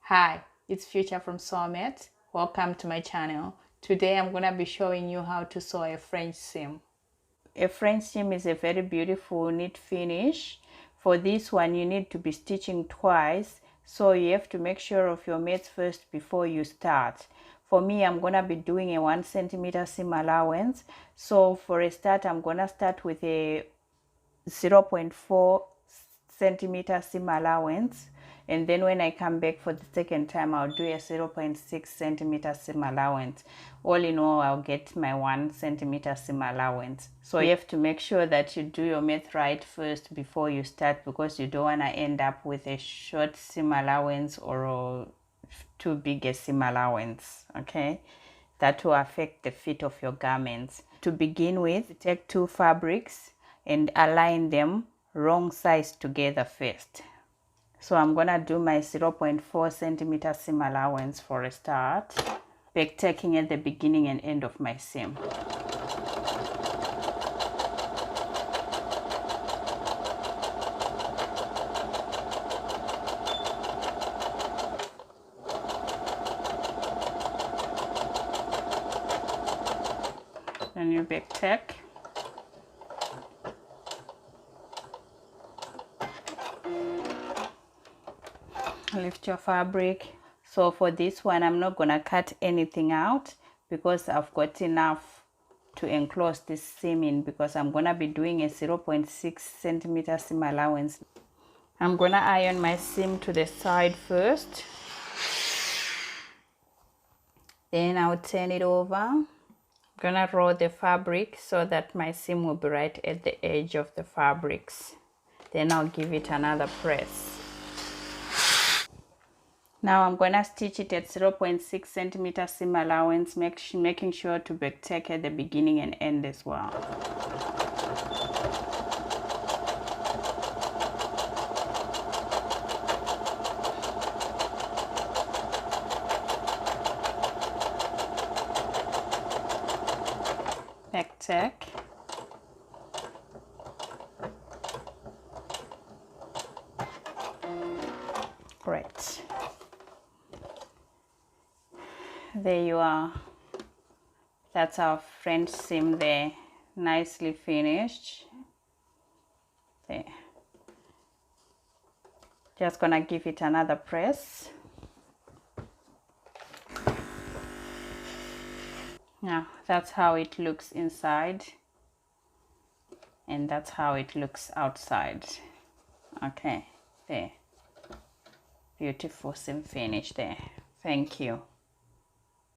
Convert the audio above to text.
Hi, it's Future from Sewmate. Welcome to my channel. Today I'm going to be showing you how to sew a French seam. A French seam is a very beautiful knit finish. For this one you need to be stitching twice, so you have to make sure of your mates first before you start. For me, I'm going to be doing a 1 centimeter seam allowance. So for a start, I'm going to start with a 0.4 centimeter seam allowance, and then when I come back for the second time I'll do a 0.6 centimeter seam allowance. All in all, I'll get my 1 centimeter seam allowance. So you have to make sure that you do your math right first before you start, because you don't want to end up with a short seam allowance or too big a seam allowance. Okay, that will affect the fit of your garments. To begin with, take two fabrics and align them wrong sides together first. So I'm gonna do my 0.4 centimeter seam allowance for a start, back taking at the beginning and end of my seam. Then you back tack. Lift your fabric. So for this one, I'm not gonna cut anything out because I've got enough to enclose this seam in, because I'm gonna be doing a 0.6 centimeter seam allowance. I'm gonna iron my seam to the side first, then I'll turn it over. I'm gonna roll the fabric so that my seam will be right at the edge of the fabrics. Then I'll give it another press. Now I'm gonna stitch it at 0.6 centimeter seam allowance, making sure to back tack at the beginning and end as well. Back tack. Great. There you are. That's our French seam there, nicely finished. There. Just gonna give it another press. Now that's how it looks inside, and that's how it looks outside. Okay, there. Beautiful seam finish there. Thank you.